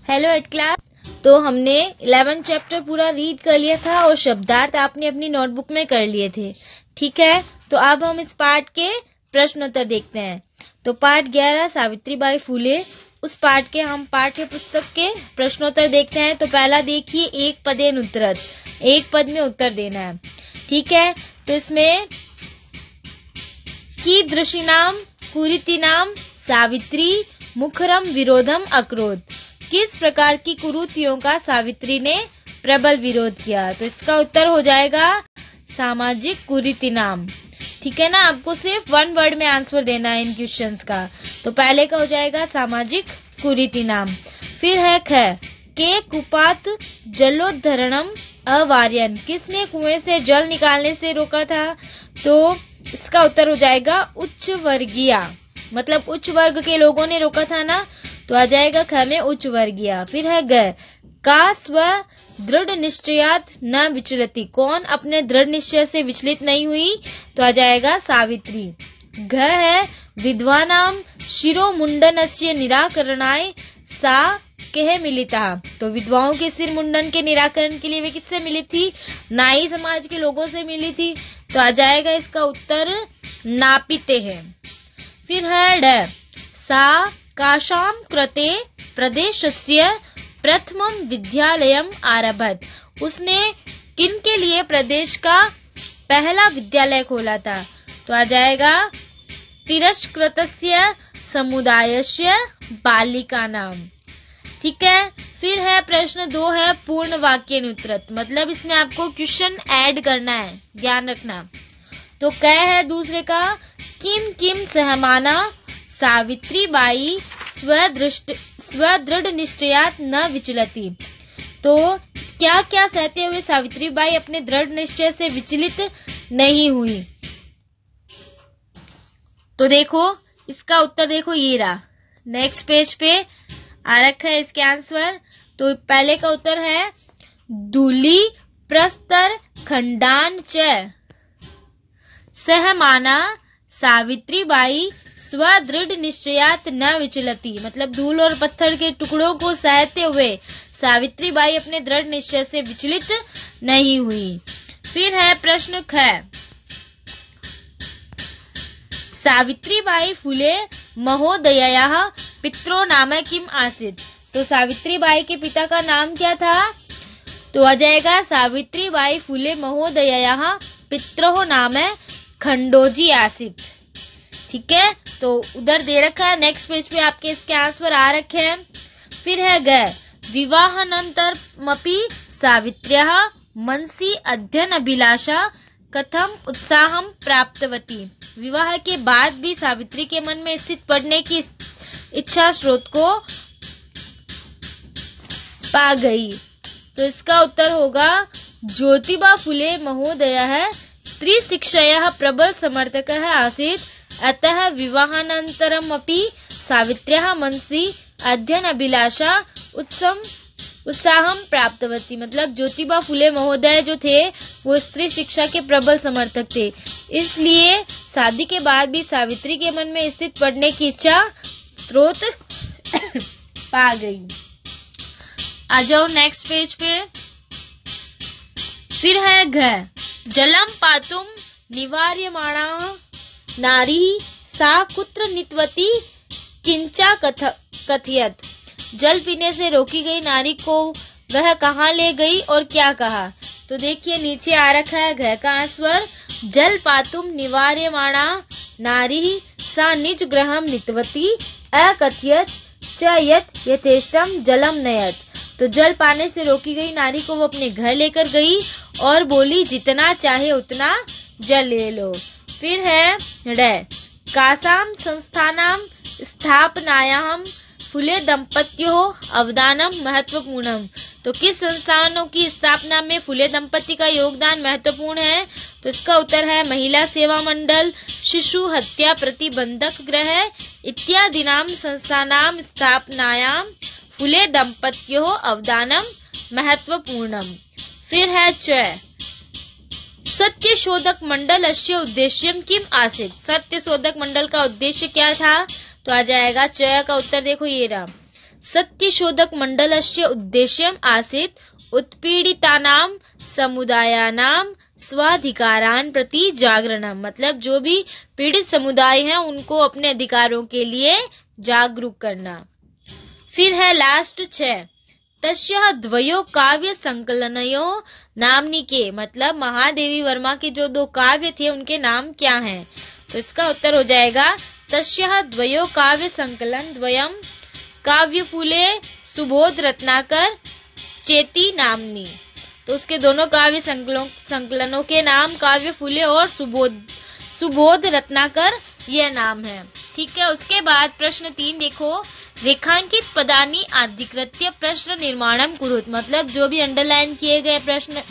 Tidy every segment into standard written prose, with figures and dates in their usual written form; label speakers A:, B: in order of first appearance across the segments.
A: Hello eight class. तो हमने 11 chapter पूरा रीड कर लिया था और शब्दार्थ आपने अपनी नोटबुक में कर लिए थे। ठीक है, तो अब हम इस पाठ के प्रश्नोत्तर देखते हैं। तो पाठ 11 सावित्रीबाई फुले, उस पाठ के हम पाठ्य पुस्तक के प्रश्नोत्तर देखते हैं। तो पहला देखिए, एक पदेन उत्तरत, एक पद में उत्तर देना है। ठीक है, तो इसमें कीदृशीनाम कुरीतिनाम सावित्री मुखरम विरोधम अकरोध, किस प्रकार की कुरीतियों का सावित्री ने प्रबल विरोध किया। तो इसका उत्तर हो जाएगा सामाजिक कुरीतिनाम। ठीक है ना, आपको सिर्फ वन वर्ड में आंसर देना है इन क्वेश्चंस का। तो पहले का हो जाएगा सामाजिक कुरीतिनाम। फिर है ख, के कुपात जलोद्धरणम अवार्यन, किसने कुएं से जल निकालने से रोका था। तो इसका उत्तर हो जाएगा उच्च वर्गीय, मतलब उच्च वर्ग के लोगों ने रोका था ना, तो आ जाएगा ख में उच्च वर्गीय। फिर है ग, का स्व दृढ़ निश्चयात न विचलती, कौन अपने दृढ़ निश्चय से विचलित नहीं हुई। तो आ जाएगा सावित्री। घ है, विद्वानाम शिरोमुंडनस्य निराकरणाय सा कह मिलिता, तो विधवाओं के सिर मुंडन के निराकरण के लिए वे किससे मिली थी, नाई समाज के लोगों से मिली थी। तो आ जाएगा इसका उत्तर नापिते है। फिर है ड, सा काशाम कृते प्रदेशस्य प्रथमम विद्यालयम आरभत, उसने किन के लिए प्रदेश का पहला विद्यालय खोला था। तो आ जाएगा तिरस्कृतस्य समुदायस्य बालिका नाम। ठीक है, फिर है प्रश्न 2 है पूर्ण वाक्यानुत्तरत, मतलब इसमें आपको क्वेश्चन ऐड करना है, ध्यान रखना। तो क है दूसरे का, किम किम सहमाना सावित्रीबाई स्वदृढ़ निश्चयात न विचलती, तो क्या क्या सहते हुए सावित्रीबाई अपने दृढ़ निश्चय से विचलित नहीं हुई। तो देखो इसका उत्तर, देखो ये रहा, नेक्स्ट पेज पे आ रखा है इसके आंसर। तो पहले का उत्तर है धूली प्रस्तर खंडान च सहमाना सावित्रीबाई स्वदृढ़ निश्चयात न विचलती, मतलब धूल और पत्थर के टुकड़ों को सहते हुए सावित्रीबाई अपने दृढ़ निश्चय से विचलित नहीं हुई। फिर है प्रश्न ख, सावित्रीबाई फुले महोदयायाः पित्रो नाम किम आसीत्, तो सावित्रीबाई के पिता का नाम क्या था। तो आ जाएगा सावित्रीबाई फुले महोदयायाः पित्रोः नाम खंडोजी आसीत्। ठीक है, तो उधर दे रखा है, नेक्स्ट पेज पे आपके इसके आंसर आ रखे हैं। फिर है ग, विवाहानंतरमपि सावित्र्याः मनसि अध्ययन अभिलाषा कथम उत्साहम प्राप्तवती, विवाह के बाद भी सावित्री के मन में स्थित पढ़ने की इच्छा स्रोत को पा गई। तो इसका उत्तर होगा ज्योतिबा फुले महोदयः स्त्री शिक्षायाः प्रबल समर्थकः आसीत्, अतः विवाहानन्तरमपि सावित्र्याः मनसि अध्ययन अभिलाषा उत्साहम प्राप्तवती, मतलब ज्योतिबा फुले महोदय जो थे वो स्त्री शिक्षा के प्रबल समर्थक थे, इसलिए शादी के बाद भी सावित्री के मन में स्थित पढ़ने की इच्छा स्रोत पा गई। आ जाओ नेक्स्ट पेज पे। फिर है घ, जलम पातुम निवार्यमाणा नारी सा कुत्र नित्वती किंचा कथयत, जल पीने से रोकी गई नारी को वह कहाँ ले गई और क्या कहा। तो देखिए नीचे आ रखा है घ का आंसर, जल पातुम निवार्यमाणा नारी सा निज गृहम नित्वती अकथयत च यत् यथेष्टम जलम नयत, तो जल पाने से रोकी गई नारी को वो अपने घर लेकर गई और बोली जितना चाहे उतना जल ले लो। फिर है ड, कासाम संस्थानाम स्थापनायाम फुले दंपत्यों अवदानम महत्वपूर्णम, तो किस संस्थानों की स्थापना में फुले दंपति का योगदान महत्वपूर्ण है। तो इसका उत्तर है महिला सेवा मंडल, शिशु हत्या प्रतिबंधक गृह इत्यादि नाम संस्थानाम स्थापनायाम फुले दंपत्यों अवदानम महत्वपूर्णम। फिर है च, सत्य शोधक मंडल अस्य उद्देश्यम किम आसीत्, सत्य शोधक मंडल का उद्देश्य क्या था। तो आ जाएगा च का उत्तर, देखो ये रहा, सत्यशोधक मंडलस्य उद्देश्यम आसीत् उत्पीड़ितानां समुदायानां स्वाधिकारान प्रति जागरणम। मतलब जो भी पीड़ित समुदाय हैं उनको अपने अधिकारों के लिए जागरूक करना। फिर है लास्ट 6, तस्यः द्वयो काव्य संकलनयो नाम्नि के। मतलब महादेवी वर्मा के जो 2 काव्य थे उनके नाम क्या हैं? तो इसका उत्तर हो जाएगा तस्यः द्वयो काव्य संकलन द्वयम काव्यफूले सुबोध रत्नाकर चेती नामनी। तो उसके दोनों काव्य संकलनों के नाम काव्यफूले और सुबोध रत्नाकर ये नाम है। ठीक है। उसके बाद प्रश्न 3 देखो, रेखांकित पदानि अधिकृत्य प्रश्न निर्माणम कुरुत। मतलब जो भी अंडरलाइन किए गए प्रश्न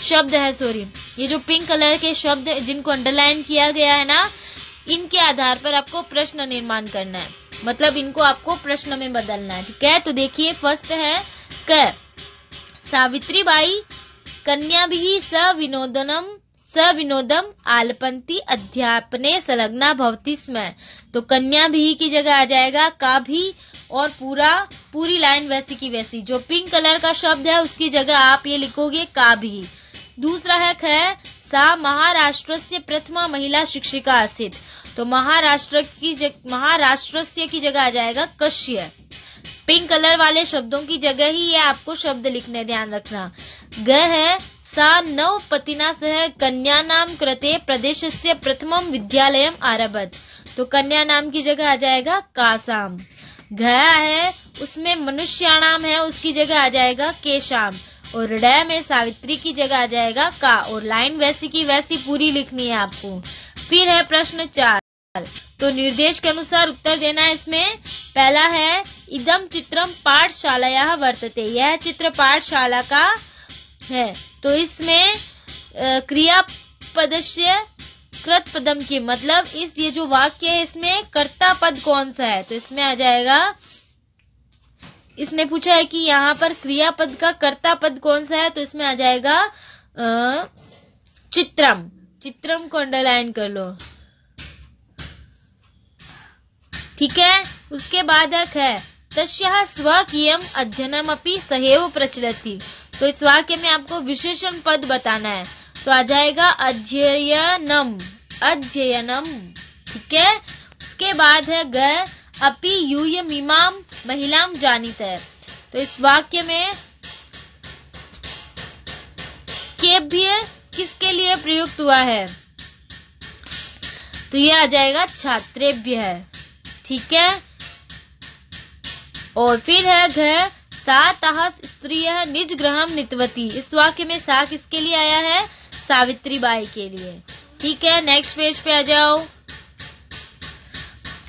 A: शब्द है, ये जो पिंक कलर के शब्द जिनको अंडरलाइन किया गया है ना, इनके आधार पर आपको प्रश्न निर्माण करना है। मतलब इनको आपको प्रश्न में बदलना है। ठीक है। तो देखिए फर्स्ट है क, सावित्रीबाई कन्याभिः सविनोदम आलपन्ति अध्यापने संलग्ना भवति स्म। तो कन्याभिः की जगह आ जाएगा का भी, और पूरी लाइन वैसी की वैसी। जो पिंक कलर का शब्द है उसकी जगह आप ये लिखोगे का भी। दूसरा है ख, सा महाराष्ट्रस्य प्रथमा महिला शिक्षिका आसीत्। तो महाराष्ट्रस्य की जगह आ जाएगा कश्य। पिंक कलर वाले शब्दों की जगह ही ये आपको शब्द लिखने, ध्यान रखना। ग है, सा नवपतिना सह कन्या नाम कृते प्रदेशस्य प्रथमम विद्यालयम आरभत। तो कन्या नाम की जगह आ जाएगा कासाम। घ है, उसमें मनुष्याणाम है, उसकी जगह आ जाएगा केशाम। और ड में सावित्री की जगह आ जाएगा का। और लाइन वैसी की वैसी पूरी लिखनी है आपको। फिर है प्रश्न 4, तो निर्देश के अनुसार उत्तर देना है इसमें। पहला है इदम चित्रम पाठशालायाः वर्तते। यह चित्र पाठशाला का है। तो इसमें क्रियापदस्य कृत पदम की, मतलब ये जो वाक्य है इसमें कर्ता पद कौन सा है? तो इसमें आ जाएगा, इसने पूछा है कि यहाँ पर क्रियापद का कर्ता पद कौन सा है, तो इसमें आ जाएगा चित्रम। चित्रम को अंडरलाइन कर लो। ठीक है। उसके बाद है तस्याः स्वकीयम अध्ययनमपि सहैव प्रचलति। तो इस वाक्य में आपको विशेषण पद बताना है। तो आ जाएगा अध्ययनम। ठीक है। उसके बाद है ग, अपि यूयमिमां महिलां जानीत। तो इस वाक्य में केभ्य किसके लिए प्रयुक्त हुआ है? तो ये आ जाएगा छात्रेभ्य है। ठीक है। और फिर है घ, सा ताः स्त्रियः निज गृहं नीतवती। इस वाक्य में सा किसके लिए आया है? सावित्री बाई के लिए। ठीक है। नेक्स्ट पेज पे आ जाओ।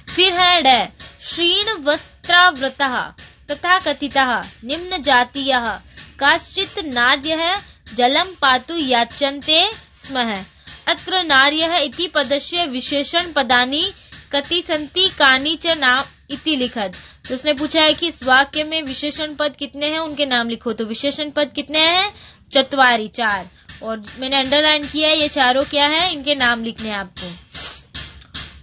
A: फिर है ड, श्रीण वस्त्रावृतः तथा कथितः निम्न जातीयः काश्चित् नार्यः जलं पातु याचन्ते स्म। अत्र नार्यः इति पदस्य विशेषण पदानि कति सन्ति कानि च नाम इति लिखत। तो उसने पूछा है कि इस वाक्य में विशेषण पद कितने हैं, उनके नाम लिखो। तो विशेषण पद कितने हैं? चत्वारि, 4। और मैंने अंडरलाइन किया है, ये चारों क्या है, इनके नाम लिखने हैं आपको।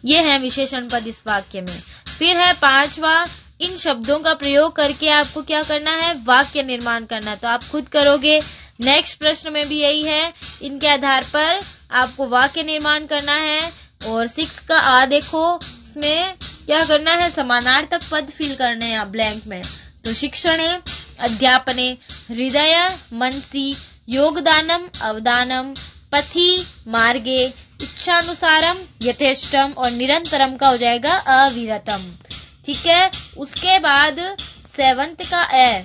A: ये है विशेषण पद इस वाक्य में। फिर है 5वां, इन शब्दों का प्रयोग करके आपको क्या करना है? वाक्य निर्माण करना। तो आप खुद करोगे। नेक्स्ट प्रश्न में भी यही है, इनके आधार पर आपको वाक्य निर्माण करना है। और 6 का आ देखो, इसमें क्या करना है? समानार्थक पद फिल करने हैं ब्लैंक में। तो शिक्षणे, अध्यापने, हृदय, मनसि, योगदानम, अवदानम, पथि, मार्गे, इच्छानुसारम, यथेष्टम और निरंतरम का हो जाएगा अविरतम। ठीक है। उसके बाद 7th का ए,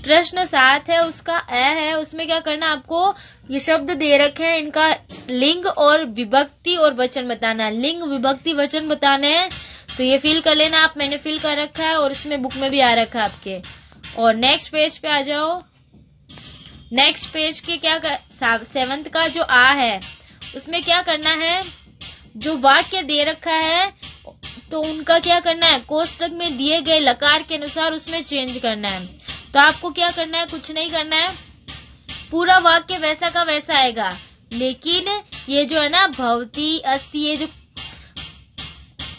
A: प्रश्न 7 है, उसका ए है। उसमें क्या करना आपको? ये शब्द दे रखे हैं, इनका लिंग और विभक्ति और वचन बताना है। लिंग, विभक्ति, वचन बताने हैं। तो ये फिल कर लेना आप, मैंने फिल कर रखा है और इसमें बुक में भी आ रखा है आपके। और नेक्स्ट पेज पे आ जाओ। नेक्स्ट पेज के 7th का जो आ है, उसमें क्या करना है? जो वाक्य दे रखा है तो उनका क्या करना है? कोष्टक में दिए गए लकार के अनुसार उसमें चेंज करना है। तो आपको क्या करना है? कुछ नहीं करना है, पूरा वाक्य वैसा का वैसा आएगा। लेकिन ये जो है ना भवती, अस्ति, ये जो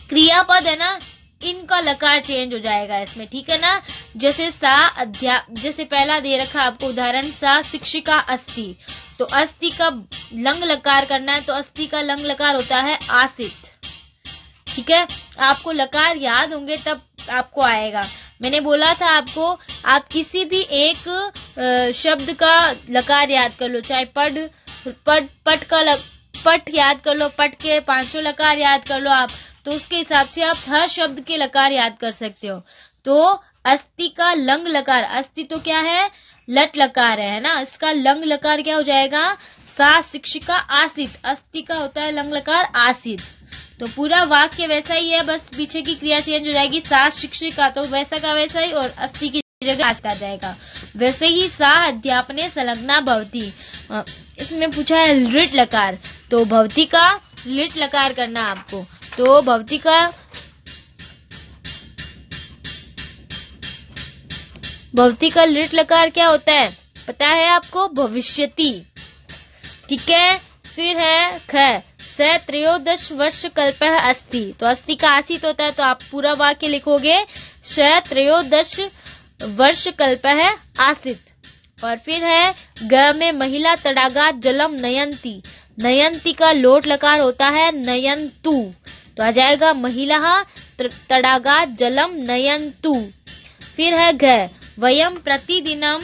A: क्रियापद है ना, इनका लकार चेंज हो जाएगा इसमें, ठीक है ना। जैसे जैसे पहला दे रखा आपको उदाहरण, सा शिक्षिका अस्ति, तो अस्ति का लंग लकार करना है, तो अस्ति का लंग लकार होता है आसित, ठीक है। आपको लकार याद होंगे तब आपको आएगा। मैंने बोला था आपको, आप किसी भी एक शब्द का लकार याद कर लो, चाहे पट याद कर लो, पट के 5 लकार याद कर लो आप, तो उसके हिसाब से आप हर शब्द के लकार याद कर सकते हो। तो अस्ति का लंग लकार, अस्ति तो क्या है, लट लकार है ना, इसका लंग लकार क्या हो जाएगा, सा शिक्षिका आसित, अस्ति का होता है लंग लकार आसित। तो पूरा वाक्य वैसा ही है, बस पीछे की क्रिया चेंज हो जाएगी, सा शिक्षिका तो वैसा का वैसा ही, और अस्ति की जगह आसित आ जाएगा। वैसे ही सा अध्यापने संलग्ना भवति, इसमें पूछा है लिट लकार, तो भवति का लिट लकार करना आपको। तो भवति का लिट लकार क्या होता है पता है आपको, भविष्यति, ठीक है। फिर है ख, स 13 वर्ष कल्पः अस्ति, तो अस्ति का आसित होता है, तो आप पूरा वाक्य लिखोगे स 13 वर्ष कल्पः आसित। और फिर है ग में महिला तड़ागात जलम नयंती, नयंती का लोट लकार होता है नयंतु, तो आ जाएगा महिला तड़ागात जलम नयंतु। फिर है घ, वयम प्रतिदिनम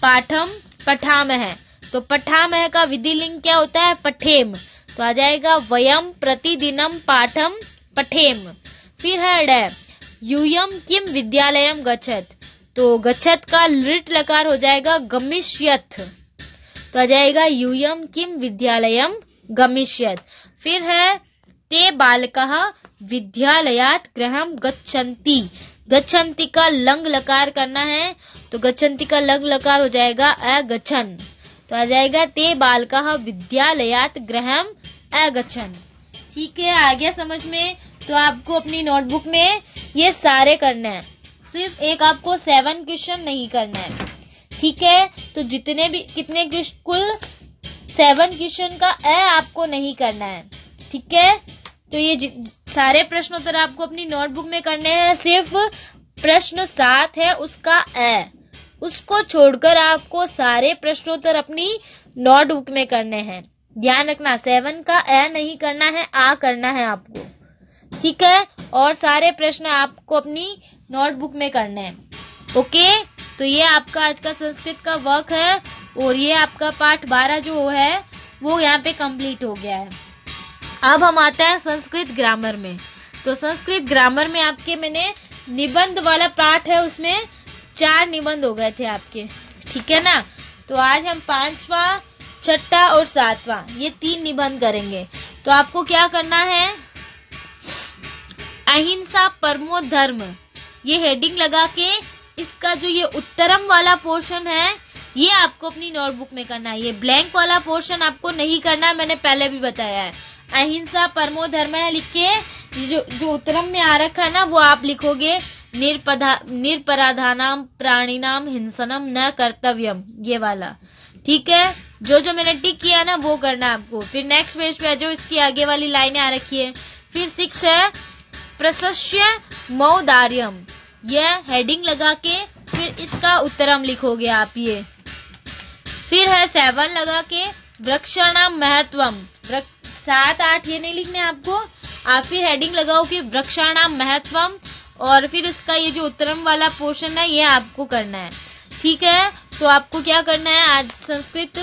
A: पाठम पठामः, तो पठामः का विधिलिंग क्या होता है, पठेम, तो आ जाएगा वयम प्रतिदिनम पाठम पठेम। फिर है ड, यूयम किम विद्यालयम गच्छत, तो गच्छत का लिट लकार हो जाएगा गमिष्यथ, तो आ जाएगा यूयम किम विद्यालयम गमिष्यथ। फिर है ते बालकः विद्यालयात् गृहं गच्छन्ति, गच्छन्ति का लंग लकार करना है, तो गच्छन्ति का लंग लकार हो जाएगा अगच्छन, तो आ जाएगा ते बालकः विद्यालयात् गृहं अगच्छन्, ठीक है। आ गया समझ में। तो आपको अपनी नोटबुक में ये सारे करना है, सिर्फ एक आपको 7 क्वेश्चन नहीं करना है, ठीक है। तो जितने भी कितने कुल 7 क्वेश्चन का आपको नहीं करना है, ठीक है। तो ये सारे प्रश्नोत्तर आपको अपनी नोटबुक में करने हैं, सिर्फ प्रश्न 7 है उसका उसको छोड़कर आपको सारे प्रश्नोत्तर अपनी नोटबुक में करने हैं। ध्यान रखना 7 का नहीं करना है, करना है आपको, ठीक है। और सारे प्रश्न आपको अपनी नोटबुक में करने हैं, ओके। तो ये आपका आज का संस्कृत का वर्क है, और ये आपका पाठ 12 जो है वो यहाँ पे कंप्लीट हो गया है। अब हम आते हैं संस्कृत ग्रामर में। तो संस्कृत ग्रामर में आपके मैंने निबंध वाला पाठ है, उसमें 4 निबंध हो गए थे आपके, ठीक है ना। तो आज हम 5वां, 6ठा और 7वां ये 3 निबंध करेंगे। तो आपको क्या करना है, अहिंसा परमो धर्म, ये हेडिंग लगा के इसका जो ये उत्तरम वाला पोर्शन है ये आपको अपनी नोटबुक में करना है। ये ब्लैंक वाला पोर्शन आपको नहीं करना है, मैंने पहले भी बताया है। अहिंसा परमो धर्म है लिख के जो उत्तरम में आ रखा है ना वो आप लिखोगे, निरपराधानाम प्राणिनाम हिंसनम न कर्तव्यम, ये वाला, ठीक है। जो मैंने टिक किया ना वो करना है आपको। फिर नेक्स्ट पेज पे जो इसकी आगे वाली लाइनें आ रखी है। फिर 6 है प्रशस्य मौदार्यम, यह हेडिंग लगा के फिर इसका उत्तरम लिखोगे आप ये। फिर है 7 लगा के वृक्षाणाम महत्वम, 7, 8 ये नहीं लिखने आपको, आप फिर हेडिंग लगाओ कि वृक्षाणाम महत्वम, और फिर इसका ये जो उत्तरम वाला पोर्शन है ये आपको करना है, ठीक है। तो आपको क्या करना है, आज संस्कृत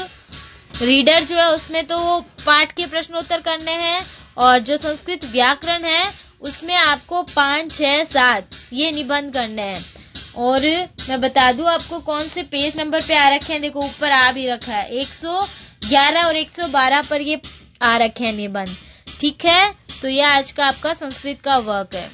A: रीडर जो है उसमें तो वो पाठ के प्रश्नोत्तर करने हैं, और जो संस्कृत व्याकरण है उसमें आपको 5, 6, 7 ये निबंध करने हैं। और मैं बता दूं आपको कौन से पेज नंबर पे आ रखे हैं, देखो ऊपर आ भी रखा है 111 और 112 पर ये आ रखे हैं निबंध, ठीक है। तो ये आज का आपका संस्कृत का वर्क है।